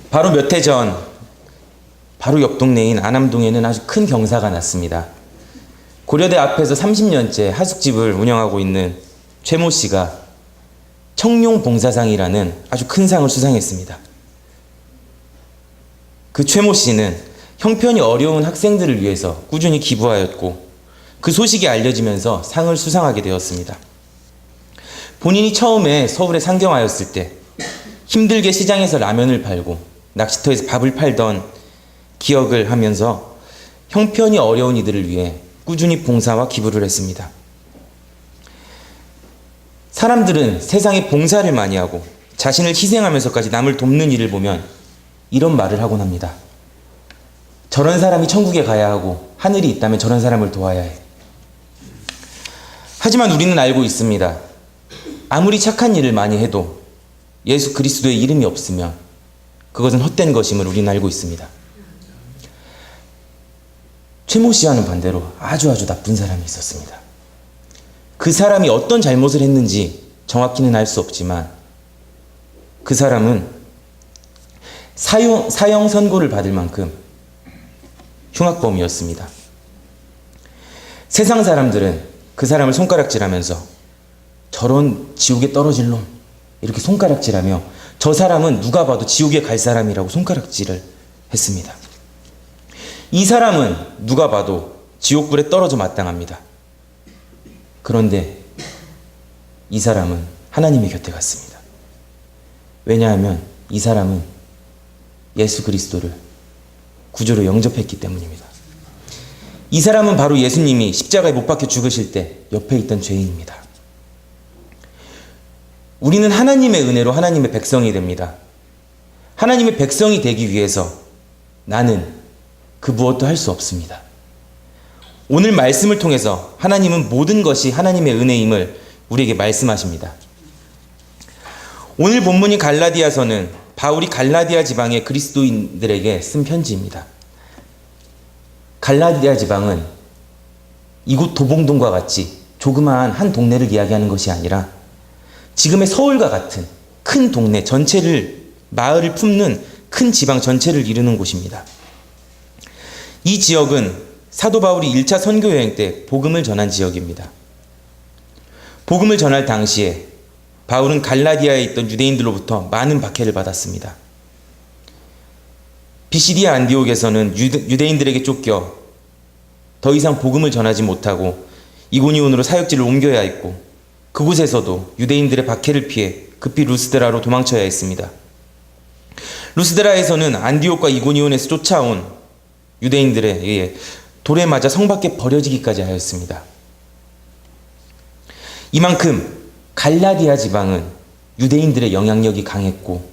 바로 몇 해 전, 바로 옆 동네인 안암동에는 아주 큰 경사가 났습니다. 고려대 앞에서 30년째 하숙집을 운영하고 있는 최모 씨가 청룡봉사상이라는 아주 큰 상을 수상했습니다. 그 최모 씨는 형편이 어려운 학생들을 위해서 꾸준히 기부하였고 그 소식이 알려지면서 상을 수상하게 되었습니다. 본인이 처음에 서울에 상경하였을 때 힘들게 시장에서 라면을 팔고 낚시터에서 밥을 팔던 기억을 하면서 형편이 어려운 이들을 위해 꾸준히 봉사와 기부를 했습니다. 사람들은 세상에 봉사를 많이 하고 자신을 희생하면서까지 남을 돕는 일을 보면 이런 말을 하곤 합니다. 저런 사람이 천국에 가야 하고 하늘이 있다면 저런 사람을 도와야 해. 하지만 우리는 알고 있습니다. 아무리 착한 일을 많이 해도 예수 그리스도의 이름이 없으면 그것은 헛된 것임을 우리는 알고 있습니다. 최모 씨와는 반대로 아주 나쁜 사람이 있었습니다. 그 사람이 어떤 잘못을 했는지 정확히는 알 수 없지만 그 사람은 사형 선고를 받을 만큼 흉악범이었습니다. 세상 사람들은 그 사람을 손가락질하면서 저런 지옥에 떨어질 놈 이렇게 손가락질하며 저 사람은 누가 봐도 지옥에 갈 사람이라고 손가락질을 했습니다. 이 사람은 누가 봐도 지옥불에 떨어져 마땅합니다. 그런데 이 사람은 하나님의 곁에 갔습니다. 왜냐하면 이 사람은 예수 그리스도를 구주로 영접했기 때문입니다. 이 사람은 바로 예수님이 십자가에 못 박혀 죽으실 때 옆에 있던 죄인입니다. 우리는 하나님의 은혜로 하나님의 백성이 됩니다. 하나님의 백성이 되기 위해서 나는 그 무엇도 할 수 없습니다. 오늘 말씀을 통해서 하나님은 모든 것이 하나님의 은혜임을 우리에게 말씀하십니다. 오늘 본문인 갈라디아서는 바울이 갈라디아 지방의 그리스도인들에게 쓴 편지입니다. 갈라디아 지방은 이곳 도봉동과 같이 조그마한 한 동네를 이야기하는 것이 아니라 지금의 서울과 같은 큰 동네 전체를, 마을을 품는 큰 지방 전체를 이루는 곳입니다. 이 지역은 사도 바울이 1차 선교 여행 때 복음을 전한 지역입니다. 복음을 전할 당시에 바울은 갈라디아에 있던 유대인들로부터 많은 박해를 받았습니다. 비시디아 안디옥에서는 유대인들에게 쫓겨 더 이상 복음을 전하지 못하고 이고니온으로 사역지를 옮겨야 했고 그곳에서도 유대인들의 박해를 피해 급히 루스드라로 도망쳐야 했습니다. 루스드라에서는 안디옥과 이고니온에서 쫓아온 유대인들에 의해 돌에 맞아 성 밖에 버려지기까지 하였습니다. 이만큼 갈라디아 지방은 유대인들의 영향력이 강했고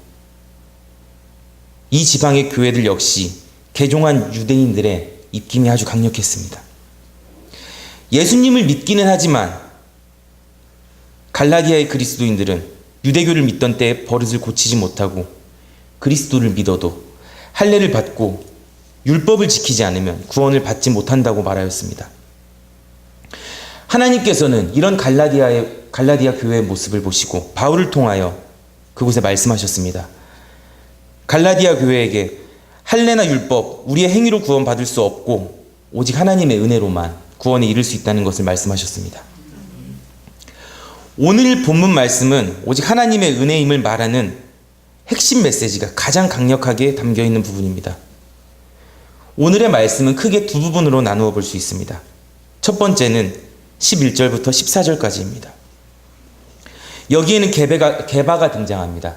이 지방의 교회들 역시 개종한 유대인들의 입김이 아주 강력했습니다. 예수님을 믿기는 하지만 갈라디아의 그리스도인들은 유대교를 믿던 때의 버릇을 고치지 못하고 그리스도를 믿어도 할례를 받고 율법을 지키지 않으면 구원을 받지 못한다고 말하였습니다. 하나님께서는 이런 갈라디아 교회의 모습을 보시고 바울을 통하여 그곳에 말씀하셨습니다. 갈라디아 교회에게 할례나 율법, 우리의 행위로 구원받을 수 없고 오직 하나님의 은혜로만 구원에 이를 수 있다는 것을 말씀하셨습니다. 오늘 본문 말씀은 오직 하나님의 은혜임을 말하는 핵심 메시지가 가장 강력하게 담겨 있는 부분입니다. 오늘의 말씀은 크게 두 부분으로 나누어 볼 수 있습니다. 첫 번째는 11절부터 14절까지입니다. 여기에는 게바가 등장합니다.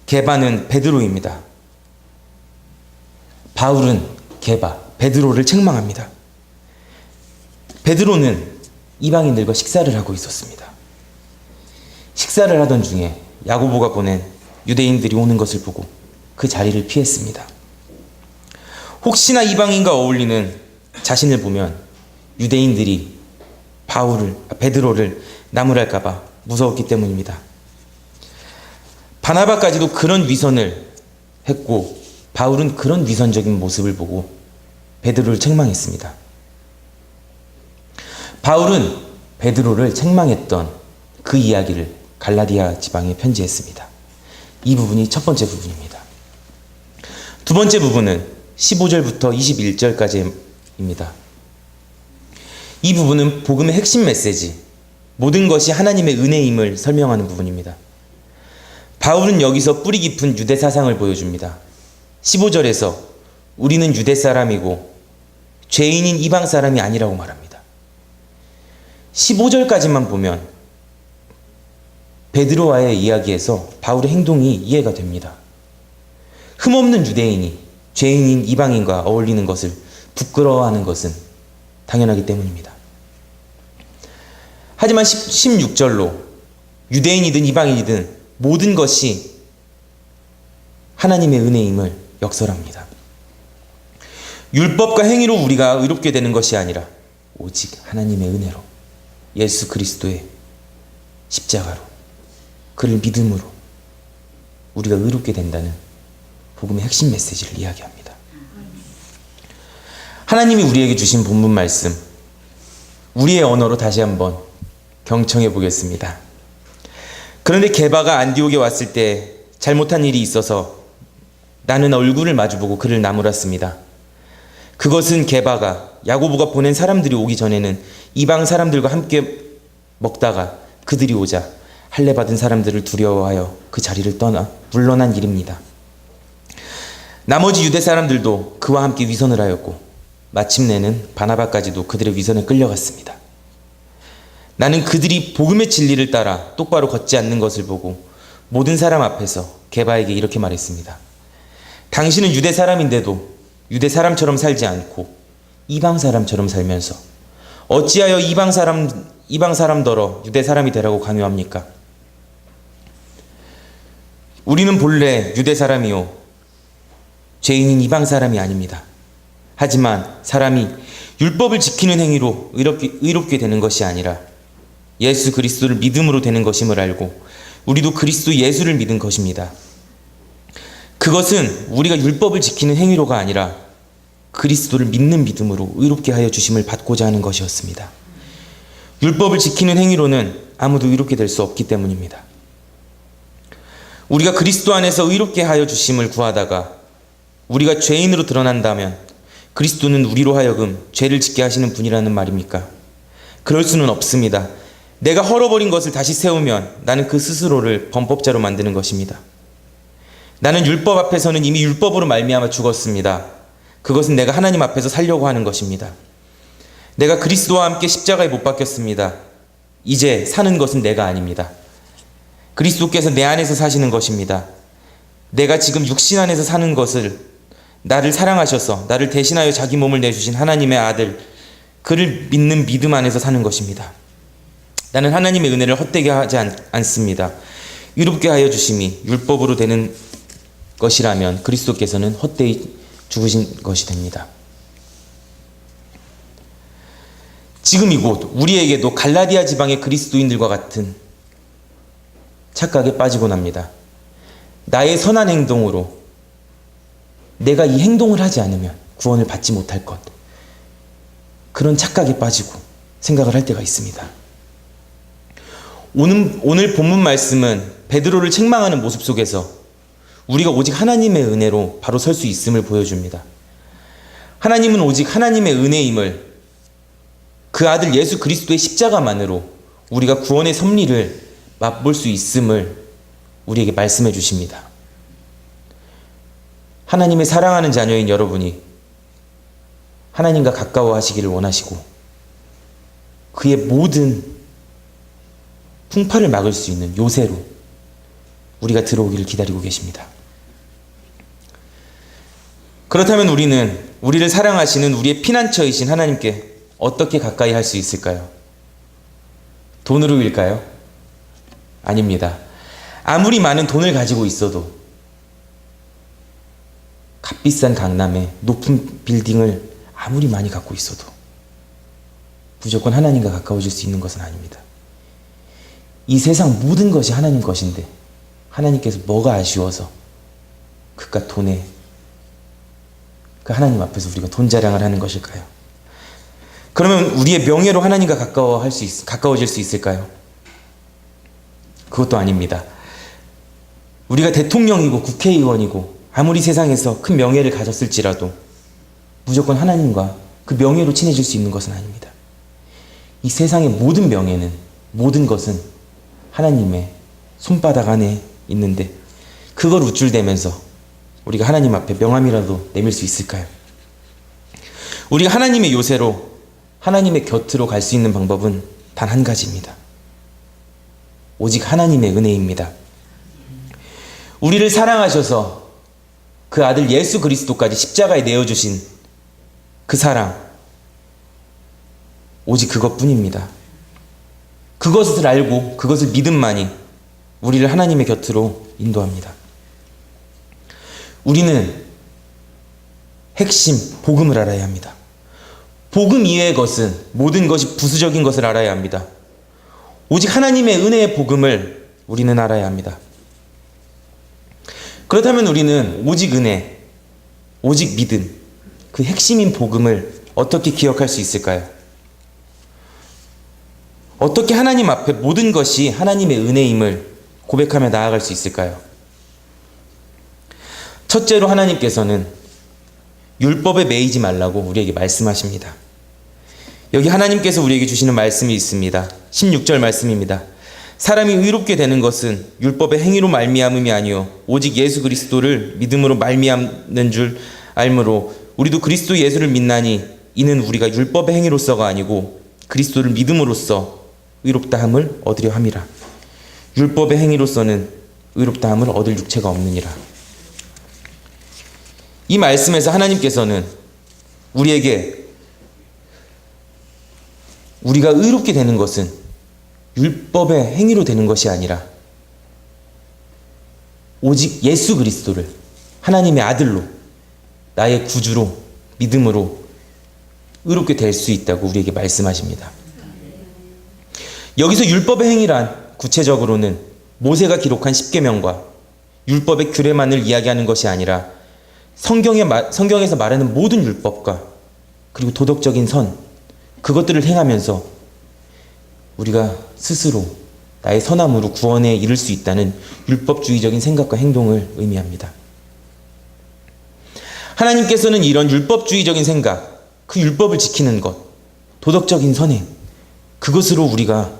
게바는 베드로입니다. 바울은 베드로를 책망합니다. 베드로는 이방인들과 식사를 하고 있었습니다. 식사를 하던 중에 야고보가 보낸 유대인들이 오는 것을 보고 그 자리를 피했습니다. 혹시나 이방인과 어울리는 자신을 보면 유대인들이 베드로를 나무랄까봐 무서웠기 때문입니다. 바나바까지도 그런 위선을 했고 바울은 그런 위선적인 모습을 보고 베드로를 책망했습니다. 바울은 베드로를 책망했던 그 이야기를 갈라디아 지방에 편지했습니다. 이 부분이 첫 번째 부분입니다. 두 번째 부분은 15절부터 21절까지입니다. 이 부분은 복음의 핵심 메시지, 모든 것이 하나님의 은혜임을 설명하는 부분입니다. 바울은 여기서 뿌리 깊은 유대 사상을 보여줍니다. 15절에서 우리는 유대 사람이고 죄인인 이방 사람이 아니라고 말합니다. 15절까지만 보면 베드로와의 이야기에서 바울의 행동이 이해가 됩니다. 흠없는 유대인이 죄인인 이방인과 어울리는 것을 부끄러워하는 것은 당연하기 때문입니다. 하지만 16절로 유대인이든 이방인이든 모든 것이 하나님의 은혜임을 역설합니다. 율법과 행위로 우리가 의롭게 되는 것이 아니라 오직 하나님의 은혜로, 예수 그리스도의 십자가로, 그를 믿음으로 우리가 의롭게 된다는 복음의 핵심 메시지를 이야기합니다. 하나님이 우리에게 주신 본문 말씀, 우리의 언어로 다시 한번 경청해 보겠습니다. 그런데 게바가 안디옥에 왔을 때 잘못한 일이 있어서 나는 얼굴을 마주보고 그를 나무랐습니다. 그것은 게바가 야고보가 보낸 사람들이 오기 전에는 이방 사람들과 함께 먹다가 그들이 오자 할례 받은 사람들을 두려워하여 그 자리를 떠나 물러난 일입니다. 나머지 유대 사람들도 그와 함께 위선을 하였고 마침내는 바나바까지도 그들의 위선에 끌려갔습니다. 나는 그들이 복음의 진리를 따라 똑바로 걷지 않는 것을 보고 모든 사람 앞에서 게바에게 이렇게 말했습니다. 당신은 유대 사람인데도 유대 사람처럼 살지 않고 이방 사람처럼 살면서 어찌하여 이방 사람더러 유대 사람이 되라고 강요합니까? 우리는 본래 유대 사람이요 죄인인 이방 사람이 아닙니다. 하지만 사람이 율법을 지키는 행위로 의롭게 되는 것이 아니라 예수 그리스도를 믿음으로 되는 것임을 알고 우리도 그리스도 예수를 믿은 것입니다. 그것은 우리가 율법을 지키는 행위로가 아니라 그리스도를 믿는 믿음으로 의롭게 하여 주심을 받고자 하는 것이었습니다. 율법을 지키는 행위로는 아무도 의롭게 될 수 없기 때문입니다. 우리가 그리스도 안에서 의롭게 하여 주심을 구하다가 우리가 죄인으로 드러난다면 그리스도는 우리로 하여금 죄를 짓게 하시는 분이라는 말입니까? 그럴 수는 없습니다. 내가 헐어버린 것을 다시 세우면 나는 그 스스로를 범법자로 만드는 것입니다. 나는 율법 앞에서는 이미 율법으로 말미암아 죽었습니다. 그것은 내가 하나님 앞에서 살려고 하는 것입니다. 내가 그리스도와 함께 십자가에 못 박혔습니다. 이제 사는 것은 내가 아닙니다. 그리스도께서 내 안에서 사시는 것입니다. 내가 지금 육신 안에서 사는 것을 나를 사랑하셔서 나를 대신하여 자기 몸을 내주신 하나님의 아들, 그를 믿는 믿음 안에서 사는 것입니다. 나는 하나님의 은혜를 헛되게 하지 않습니다. 의롭게 하여 주심이 율법으로 되는 것이라면 그리스도께서는 헛되이 죽으신 것이 됩니다. 지금 이곳 우리에게도 갈라디아 지방의 그리스도인들과 같은 착각에 빠지곤 합니다. 나의 선한 행동으로 내가 이 행동을 하지 않으면 구원을 받지 못할 것, 그런 착각에 빠지고 생각을 할 때가 있습니다. 오늘 본문 말씀은 베드로를 책망하는 모습 속에서 우리가 오직 하나님의 은혜로 바로 설 수 있음을 보여줍니다. 하나님은 오직 하나님의 은혜임을, 그 아들 예수 그리스도의 십자가만으로 우리가 구원의 섭리를 맛볼 수 있음을 우리에게 말씀해 주십니다. 하나님의 사랑하는 자녀인 여러분이 하나님과 가까워하시기를 원하시고 그의 모든 풍파를 막을 수 있는 요새로 우리가 들어오기를 기다리고 계십니다. 그렇다면 우리는 우리를 사랑하시는 우리의 피난처이신 하나님께 어떻게 가까이 할 수 있을까요? 돈으로일까요? 아닙니다. 아무리 많은 돈을 가지고 있어도 값비싼 강남에 높은 빌딩을 아무리 많이 갖고 있어도 무조건 하나님과 가까워질 수 있는 것은 아닙니다. 이 세상 모든 것이 하나님 것인데 하나님께서 뭐가 아쉬워서 그깟 돈에 그 하나님 앞에서 우리가 돈 자랑을 하는 것일까요? 그러면 우리의 명예로 하나님과 가까워질 수 있을까요? 그것도 아닙니다. 우리가 대통령이고 국회의원이고 아무리 세상에서 큰 명예를 가졌을지라도 무조건 하나님과 그 명예로 친해질 수 있는 것은 아닙니다. 이 세상의 모든 명예는, 모든 것은 하나님의 손바닥 안에 있는데 그걸 우쭐대면서 우리가 하나님 앞에 명함이라도 내밀 수 있을까요? 우리가 하나님의 요새로, 하나님의 곁으로 갈 수 있는 방법은 단 한 가지입니다. 오직 하나님의 은혜입니다. 우리를 사랑하셔서 그 아들 예수 그리스도까지 십자가에 내어주신 그 사랑, 오직 그것뿐입니다. 그것을 알고 그것을 믿음만이 우리를 하나님의 곁으로 인도합니다. 우리는 핵심, 복음을 알아야 합니다. 복음 이외의 것은, 모든 것이 부수적인 것을 알아야 합니다. 오직 하나님의 은혜의 복음을 우리는 알아야 합니다. 그렇다면 우리는 오직 은혜, 오직 믿음, 그 핵심인 복음을 어떻게 기억할 수 있을까요? 어떻게 하나님 앞에 모든 것이 하나님의 은혜임을 고백하며 나아갈 수 있을까요? 첫째로 하나님께서는 율법에 매이지 말라고 우리에게 말씀하십니다. 여기 하나님께서 우리에게 주시는 말씀이 있습니다. 16절 말씀입니다. 사람이 의롭게 되는 것은 율법의 행위로 말미암음이 아니요 오직 예수 그리스도를 믿음으로 말미암는 줄 알므로 우리도 그리스도 예수를 믿나니 이는 우리가 율법의 행위로서가 아니고 그리스도를 믿음으로써 의롭다함을 얻으려 함이라. 율법의 행위로서는 의롭다함을 얻을 육체가 없느니라. 이 말씀에서 하나님께서는 우리에게 우리가 의롭게 되는 것은 율법의 행위로 되는 것이 아니라 오직 예수 그리스도를 하나님의 아들로, 나의 구주로, 믿음으로 의롭게 될 수 있다고 우리에게 말씀하십니다. 여기서 율법의 행위란 구체적으로는 모세가 기록한 십계명과 율법의 규례만을 이야기하는 것이 아니라 성경에서 말하는 모든 율법과 그리고 도덕적인 선, 그것들을 행하면서 우리가 스스로 나의 선함으로 구원에 이를 수 있다는 율법주의적인 생각과 행동을 의미합니다. 하나님께서는 이런 율법주의적인 생각, 그 율법을 지키는 것, 도덕적인 선행, 그것으로 우리가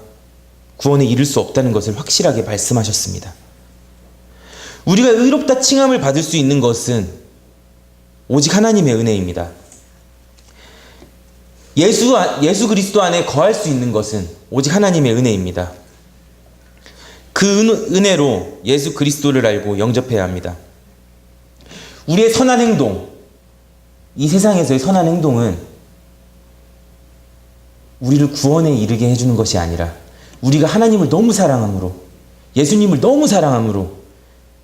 구원에 이를 수 없다는 것을 확실하게 말씀하셨습니다. 우리가 의롭다 칭함을 받을 수 있는 것은 오직 하나님의 은혜입니다. 예수 그리스도 안에 거할 수 있는 것은 오직 하나님의 은혜입니다. 그 은혜로 예수 그리스도를 알고 영접해야 합니다. 우리의 선한 행동, 이 세상에서의 선한 행동은 우리를 구원에 이르게 해주는 것이 아니라 우리가 하나님을 너무 사랑함으로, 예수님을 너무 사랑함으로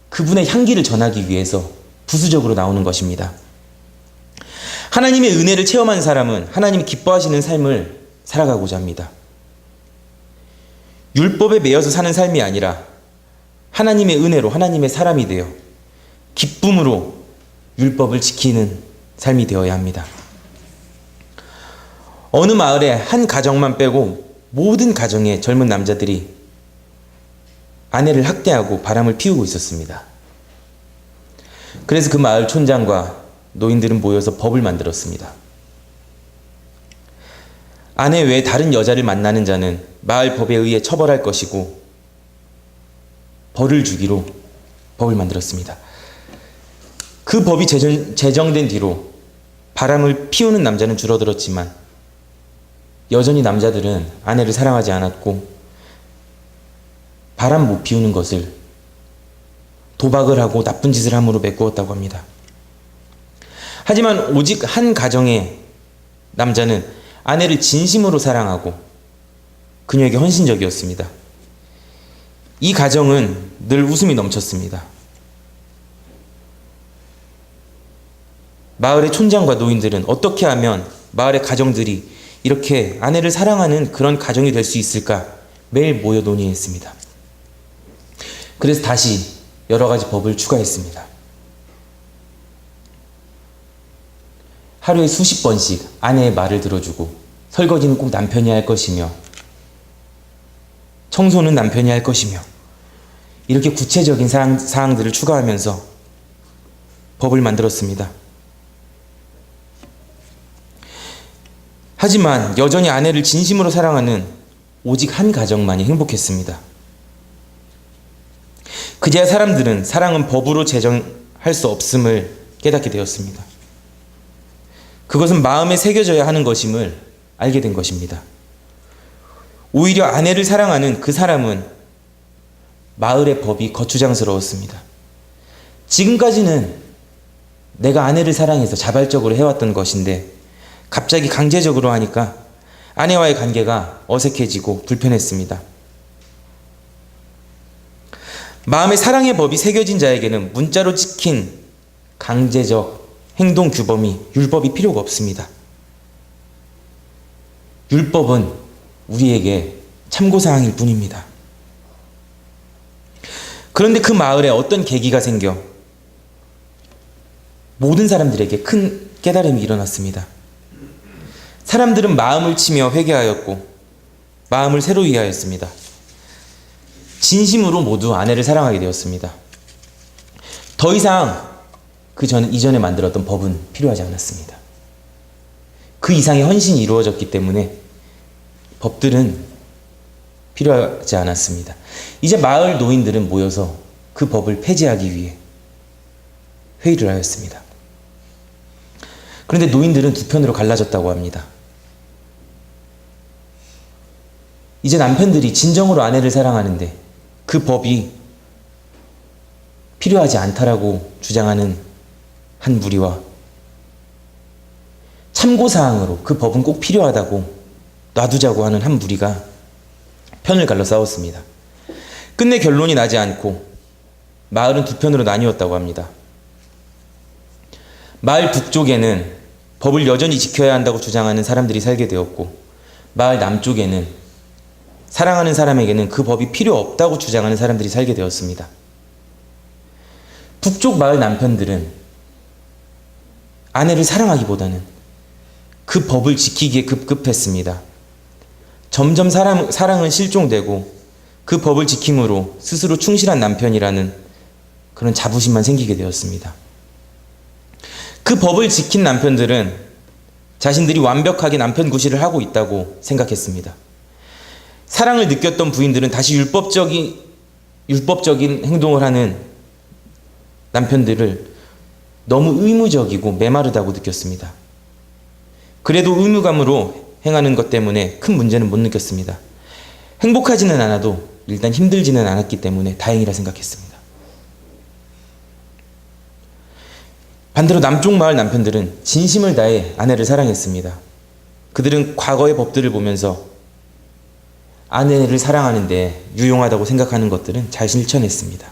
그분의 향기를 전하기 위해서 부수적으로 나오는 것입니다. 하나님의 은혜를 체험한 사람은 하나님이 기뻐하시는 삶을 살아가고자 합니다. 율법에 매여서 사는 삶이 아니라 하나님의 은혜로 하나님의 사람이 되어 기쁨으로 율법을 지키는 삶이 되어야 합니다. 어느 마을에 한 가정만 빼고 모든 가정의 젊은 남자들이 아내를 학대하고 바람을 피우고 있었습니다. 그래서 그 마을 촌장과 노인들은 모여서 법을 만들었습니다. 아내 외에 다른 여자를 만나는 자는 마을 법에 의해 처벌할 것이고 벌을 주기로 법을 만들었습니다. 그 법이 제정된 뒤로 바람을 피우는 남자는 줄어들었지만 여전히 남자들은 아내를 사랑하지 않았고 바람 못 피우는 것을 도박을 하고 나쁜 짓을 함으로 메꾸었다고 합니다. 하지만 오직 한 가정의 남자는 아내를 진심으로 사랑하고 그녀에게 헌신적이었습니다. 이 가정은 늘 웃음이 넘쳤습니다. 마을의 촌장과 노인들은 어떻게 하면 마을의 가정들이 이렇게 아내를 사랑하는 그런 가정이 될 수 있을까 매일 모여 논의했습니다. 그래서 다시 여러 가지 법을 추가했습니다. 하루에 수십 번씩 아내의 말을 들어주고 설거지는 꼭 남편이 할 것이며 청소는 남편이 할 것이며 이렇게 구체적인 사항들을 추가하면서 법을 만들었습니다. 하지만 여전히 아내를 진심으로 사랑하는 오직 한 가정만이 행복했습니다. 그제야 사람들은 사랑은 법으로 제정할 수 없음을 깨닫게 되었습니다. 그것은 마음에 새겨져야 하는 것임을 알게 된 것입니다. 오히려 아내를 사랑하는 그 사람은 마을의 법이 거추장스러웠습니다. 지금까지는 내가 아내를 사랑해서 자발적으로 해왔던 것인데 갑자기 강제적으로 하니까 아내와의 관계가 어색해지고 불편했습니다. 마음의 사랑의 법이 새겨진 자에게는 문자로 찍힌 강제적 행동 규범이 율법이 필요가 없습니다. 율법은 우리에게 참고사항일 뿐입니다. 그런데 그 마을에 어떤 계기가 생겨 모든 사람들에게 큰 깨달음이 일어났습니다. 사람들은 마음을 치며 회개하였고 마음을 새로 이해하였습니다. 진심으로 모두 아내를 사랑하게 되었습니다. 더 이상 이전에 만들었던 법은 필요하지 않았습니다. 그 이상의 헌신이 이루어졌기 때문에 법들은 필요하지 않았습니다. 이제 마을 노인들은 모여서 그 법을 폐지하기 위해 회의를 하였습니다. 그런데 노인들은 두 편으로 갈라졌다고 합니다. 이제 남편들이 진정으로 아내를 사랑하는데 그 법이 필요하지 않다라고 주장하는 한 무리와 참고사항으로 그 법은 꼭 필요하다고 놔두자고 하는 한 무리가 편을 갈라 싸웠습니다. 끝내 결론이 나지 않고 마을은 두 편으로 나뉘었다고 합니다. 마을 북쪽에는 법을 여전히 지켜야 한다고 주장하는 사람들이 살게 되었고 마을 남쪽에는 사랑하는 사람에게는 그 법이 필요 없다고 주장하는 사람들이 살게 되었습니다. 북쪽 마을 남편들은 아내를 사랑하기보다는 그 법을 지키기에 급급했습니다. 점점 사랑은 실종되고 그 법을 지킴으로 스스로 충실한 남편이라는 그런 자부심만 생기게 되었습니다. 그 법을 지킨 남편들은 자신들이 완벽하게 남편 구실을 하고 있다고 생각했습니다. 사랑을 느꼈던 부인들은 다시 율법적인 행동을 하는 남편들을 너무 의무적이고 메마르다고 느꼈습니다. 그래도 의무감으로 행하는 것 때문에 큰 문제는 못 느꼈습니다. 행복하지는 않아도 일단 힘들지는 않았기 때문에 다행이라 생각했습니다. 반대로 남쪽 마을 남편들은 진심을 다해 아내를 사랑했습니다. 그들은 과거의 법들을 보면서 아내를 사랑하는데 유용하다고 생각하는 것들은 잘 실천했습니다.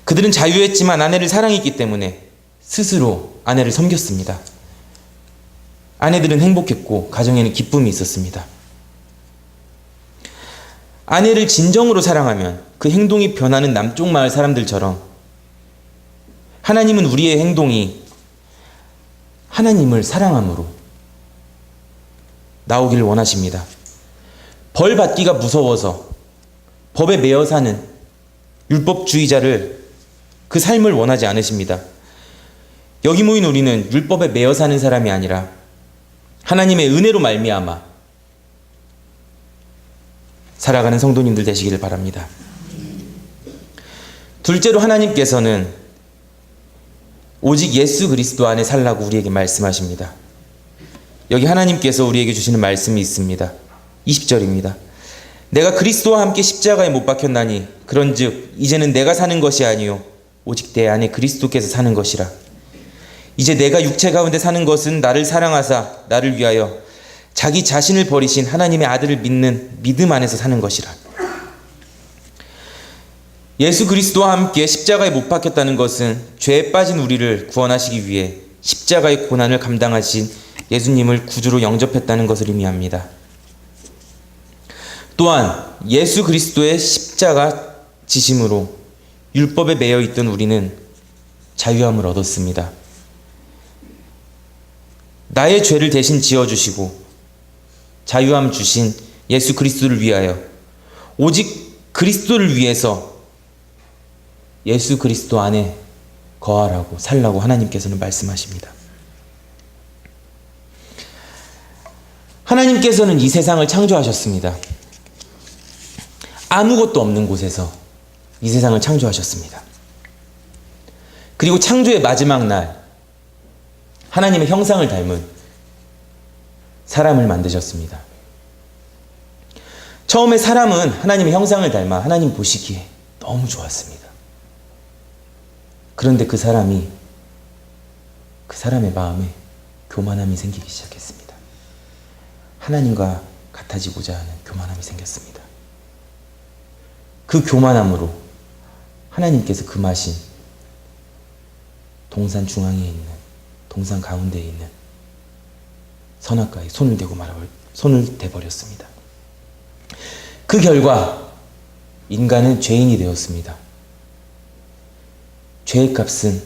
그들은 자유했지만 아내를 사랑했기 때문에 스스로 아내를 섬겼습니다. 아내들은 행복했고 가정에는 기쁨이 있었습니다. 아내를 진정으로 사랑하면 그 행동이 변하는 남쪽 마을 사람들처럼 하나님은 우리의 행동이 하나님을 사랑함으로 나오기를 원하십니다. 벌 받기가 무서워서 법에 매여 사는 율법주의자를 그 삶을 원하지 않으십니다. 여기 모인 우리는 율법에 매여 사는 사람이 아니라 하나님의 은혜로 말미암아 살아가는 성도님들 되시기를 바랍니다. 둘째로 하나님께서는 오직 예수 그리스도 안에 살라고 우리에게 말씀하십니다. 여기 하나님께서 우리에게 주시는 말씀이 있습니다. 20절입니다. 내가 그리스도와 함께 십자가에 못 박혔나니 그런즉 이제는 내가 사는 것이 아니요 오직 내 안에 그리스도께서 사는 것이라. 이제 내가 육체 가운데 사는 것은 나를 사랑하사 나를 위하여 자기 자신을 버리신 하나님의 아들을 믿는 믿음 안에서 사는 것이라. 예수 그리스도와 함께 십자가에 못 박혔다는 것은 죄에 빠진 우리를 구원하시기 위해 십자가의 고난을 감당하신 예수님을 구주로 영접했다는 것을 의미합니다. 또한 예수 그리스도의 십자가 지심으로 율법에 매여 있던 우리는 자유함을 얻었습니다. 나의 죄를 대신 지어주시고 자유함 주신 예수 그리스도를 위하여 오직 그리스도를 위해서 예수 그리스도 안에 거하라고 살라고 하나님께서는 말씀하십니다. 하나님께서는 이 세상을 창조하셨습니다. 아무것도 없는 곳에서 이 세상을 창조하셨습니다. 그리고 창조의 마지막 날 하나님의 형상을 닮은 사람을 만드셨습니다. 처음에 사람은 하나님의 형상을 닮아 하나님 보시기에 너무 좋았습니다. 그런데 그 사람의 마음에 교만함이 생기기 시작했습니다. 하나님과 같아지고자 하는 교만함이 생겼습니다. 그 교만함으로 하나님께서 금하신 동산 중앙에 있는, 동산 가운데에 있는 선악과에 손을 대버렸습니다. 그 결과 인간은 죄인이 되었습니다. 죄의 값은,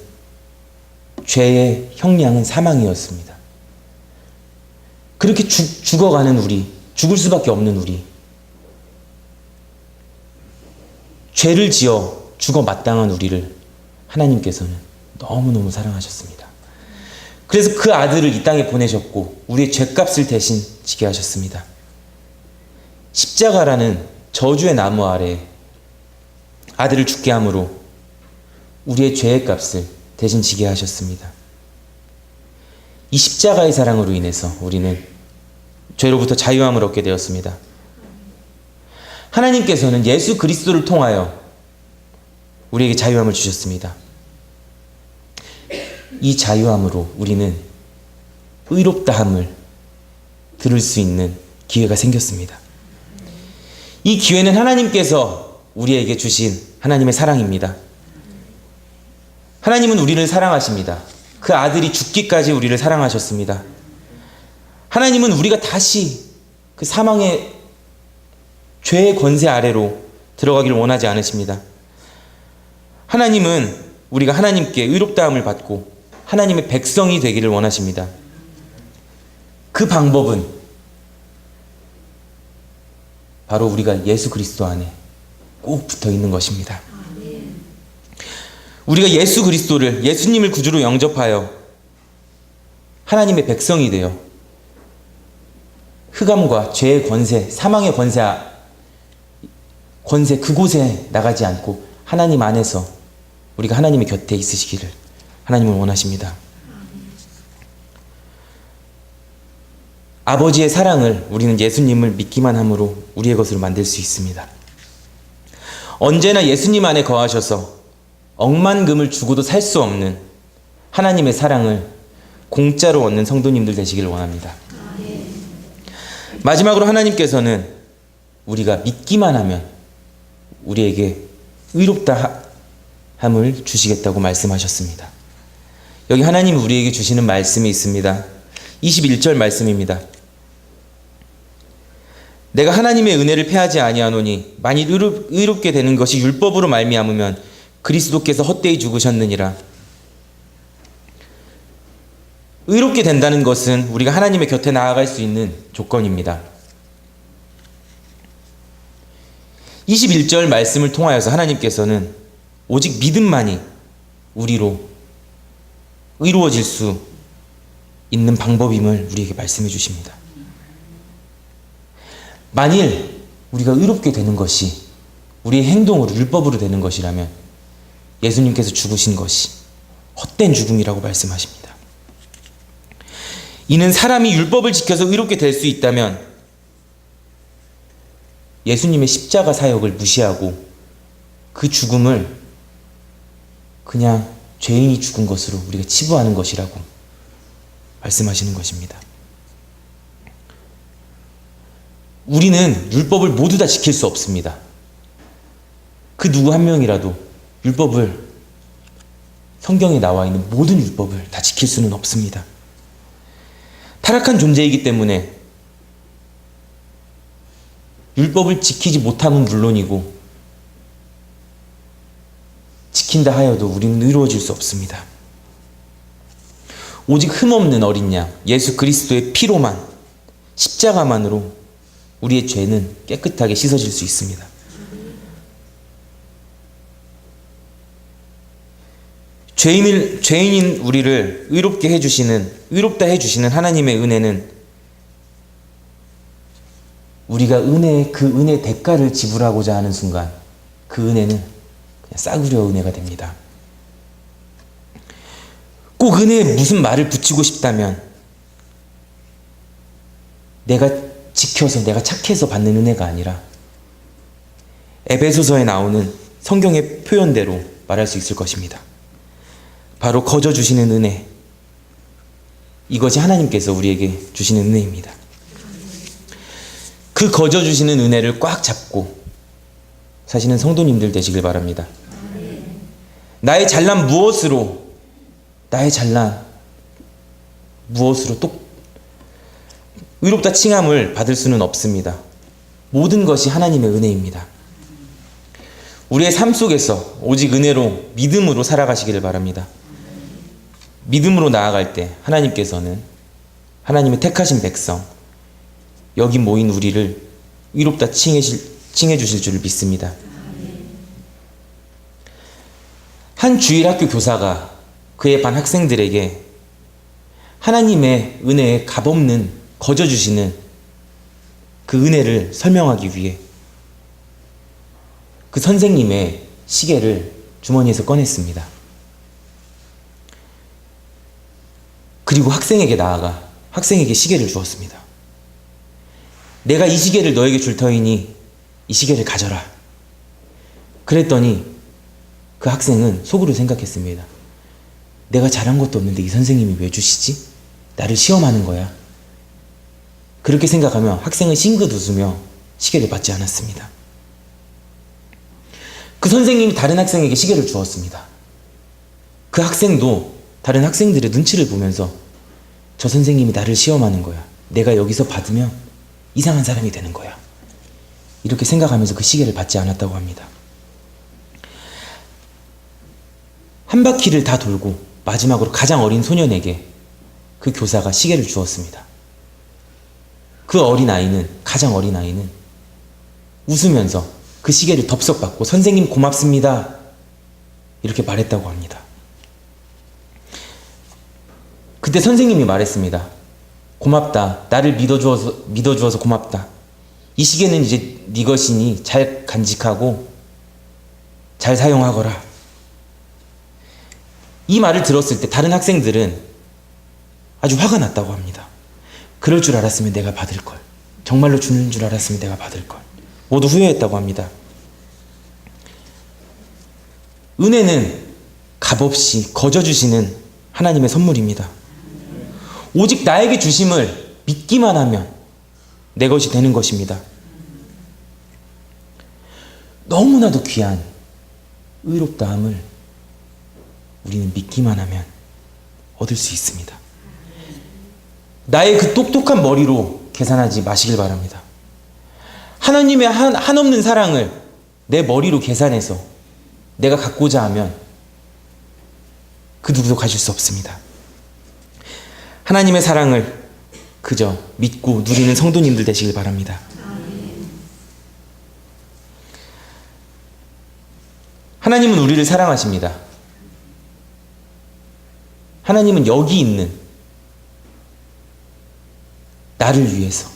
죄의 형량은 사망이었습니다. 그렇게 죽어가는 우리, 죽을 수밖에 없는 우리, 죄를 지어 죽어 마땅한 우리를 하나님께서는 너무너무 사랑하셨습니다. 그래서 그 아들을 이 땅에 보내셨고 우리의 죄값을 대신 지게 하셨습니다. 십자가라는 저주의 나무 아래 아들을 죽게 함으로 우리의 죄의 값을 대신 지게 하셨습니다. 이 십자가의 사랑으로 인해서 우리는 죄로부터 자유함을 얻게 되었습니다. 하나님께서는 예수 그리스도를 통하여 우리에게 자유함을 주셨습니다. 이 자유함으로 우리는 의롭다함을 들을 수 있는 기회가 생겼습니다. 이 기회는 하나님께서 우리에게 주신 하나님의 사랑입니다. 하나님은 우리를 사랑하십니다. 그 아들이 죽기까지 우리를 사랑하셨습니다. 하나님은 우리가 다시 그 사망의 죄의 권세 아래로 들어가기를 원하지 않으십니다. 하나님은 우리가 하나님께 의롭다함을 받고 하나님의 백성이 되기를 원하십니다. 그 방법은 바로 우리가 예수 그리스도 안에 꼭 붙어 있는 것입니다. 우리가 예수 그리스도를, 예수님을 구주로 영접하여 하나님의 백성이 되어 흑암과 죄의 권세, 사망의 권세 그곳에 나가지 않고 하나님 안에서 우리가 하나님의 곁에 있으시기를 하나님은 원하십니다. 아버지의 사랑을 우리는 예수님을 믿기만 함으로 우리의 것으로 만들 수 있습니다. 언제나 예수님 안에 거하셔서 억만금을 주고도 살 수 없는 하나님의 사랑을 공짜로 얻는 성도님들 되시기를 원합니다. 마지막으로 하나님께서는 우리가 믿기만 하면 우리에게 의롭다함을 주시겠다고 말씀하셨습니다. 여기 하나님 우리에게 주시는 말씀이 있습니다. 21절 말씀입니다. 내가 하나님의 은혜를 패하지 아니하노니 만일 의롭게 되는 것이 율법으로 말미암으면 그리스도께서 헛되이 죽으셨느니라. 의롭게 된다는 것은 우리가 하나님의 곁에 나아갈 수 있는 조건입니다. 21절 말씀을 통하여서 하나님께서는 오직 믿음만이 우리로 의로워질 수 있는 방법임을 우리에게 말씀해 주십니다. 만일 우리가 의롭게 되는 것이 우리의 행동으로, 율법으로 되는 것이라면 예수님께서 죽으신 것이 헛된 죽음이라고 말씀하십니다. 이는 사람이 율법을 지켜서 의롭게 될 수 있다면 예수님의 십자가 사역을 무시하고 그 죽음을 그냥 죄인이 죽은 것으로 우리가 치부하는 것이라고 말씀하시는 것입니다. 우리는 율법을 모두 다 지킬 수 없습니다. 그 누구 한 명이라도 율법을, 성경에 나와 있는 모든 율법을 다 지킬 수는 없습니다. 타락한 존재이기 때문에 율법을 지키지 못함은 물론이고 지킨다 하여도 우리는 의로워질 수 없습니다. 오직 흠없는 어린 양 예수 그리스도의 피로만, 십자가만으로 우리의 죄는 깨끗하게 씻어질 수 있습니다. 죄인인 우리를 의롭다 해주시는 하나님의 은혜는 우리가 그 은혜의 대가를 지불하고자 하는 순간 그 은혜는 그냥 싸구려 은혜가 됩니다. 꼭 은혜에 무슨 말을 붙이고 싶다면 내가 지켜서 내가 착해서 받는 은혜가 아니라 에베소서에 나오는 성경의 표현대로 말할 수 있을 것입니다. 바로 거저 주시는 은혜, 이것이 하나님께서 우리에게 주시는 은혜입니다. 그 거저 주시는 은혜를 꽉 잡고 사시는 성도님들 되시길 바랍니다. 나의 잘난 무엇으로 또 의롭다 칭함을 받을 수는 없습니다. 모든 것이 하나님의 은혜입니다. 우리의 삶 속에서 오직 은혜로 믿음으로 살아가시기를 바랍니다. 믿음으로 나아갈 때 하나님께서는 하나님의 택하신 백성, 여기 모인 우리를 의롭다 칭해 주실 줄을 믿습니다. 한 주일학교 교사가 그의 반 학생들에게 하나님의 은혜에 값없는 거저 주시는 그 은혜를 설명하기 위해 그 선생님의 시계를 주머니에서 꺼냈습니다. 그리고 학생에게 나아가 학생에게 시계를 주었습니다. 내가 이 시계를 너에게 줄 터이니 이 시계를 가져라. 그랬더니 그 학생은 속으로 생각했습니다. 내가 잘한 것도 없는데 이 선생님이 왜 주시지? 나를 시험하는 거야. 그렇게 생각하며 학생은 싱긋 웃으며 시계를 받지 않았습니다. 그 선생님이 다른 학생에게 시계를 주었습니다. 그 학생도 다른 학생들의 눈치를 보면서 저 선생님이 나를 시험하는 거야. 내가 여기서 받으면 이상한 사람이 되는 거야. 이렇게 생각하면서 그 시계를 받지 않았다고 합니다. 한 바퀴를 다 돌고 마지막으로 가장 어린 소년에게 그 교사가 시계를 주었습니다. 그 가장 어린 아이는 웃으면서 그 시계를 덥석 받고 선생님 고맙습니다. 이렇게 말했다고 합니다. 그때 선생님이 말했습니다. 고맙다. 나를 믿어주어서 고맙다. 이 시계는 이제 네 것이니 잘 간직하고 잘 사용하거라. 이 말을 들었을 때 다른 학생들은 아주 화가 났다고 합니다. 그럴 줄 알았으면 내가 받을 걸. 정말로 주는 줄 알았으면 내가 받을 걸. 모두 후회했다고 합니다. 은혜는 값없이 거저 주시는 하나님의 선물입니다. 오직 나에게 주심을 믿기만 하면 내 것이 되는 것입니다. 너무나도 귀한 의롭다함을 우리는 믿기만 하면 얻을 수 있습니다. 나의 그 똑똑한 머리로 계산하지 마시길 바랍니다. 하나님의 한없는 사랑을 내 머리로 계산해서 내가 갖고자 하면 그 누구도 가질 수 없습니다. 하나님의 사랑을 그저 믿고 누리는 성도님들 되시길 바랍니다. 하나님은 우리를 사랑하십니다. 하나님은 여기 있는 나를 위해서,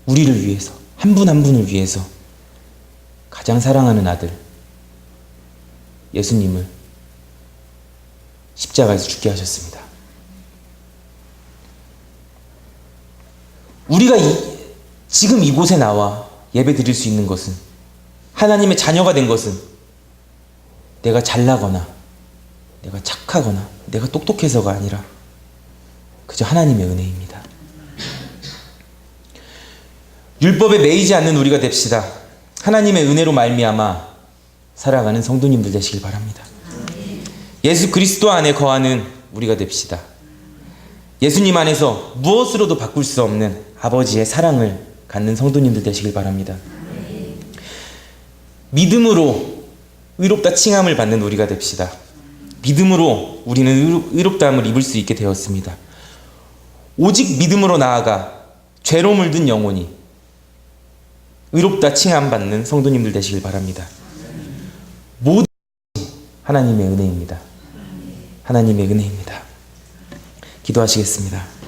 우리를 위해서, 한 분 한 분을 위해서 가장 사랑하는 아들 예수님을 십자가에서 죽게 하셨습니다. 우리가 지금 이곳에 나와 예배 드릴 수 있는 것은, 하나님의 자녀가 된 것은 내가 잘나거나 내가 착하거나 내가 똑똑해서가 아니라 그저 하나님의 은혜입니다. 율법에 매이지 않는 우리가 됩시다. 하나님의 은혜로 말미암아 살아가는 성도님들 되시길 바랍니다. 예수 그리스도 안에 거하는 우리가 됩시다. 예수님 안에서 무엇으로도 바꿀 수 없는 아버지의 사랑을 갖는 성도님들 되시길 바랍니다. 믿음으로 의롭다 칭함을 받는 우리가 됩시다. 믿음으로 우리는 의롭다함을 입을 수 있게 되었습니다. 오직 믿음으로 나아가 죄로 물든 영혼이 의롭다 칭함 받는 성도님들 되시길 바랍니다. 모든 하나님의 은혜입니다. 하나님의 은혜입니다. 기도하시겠습니다.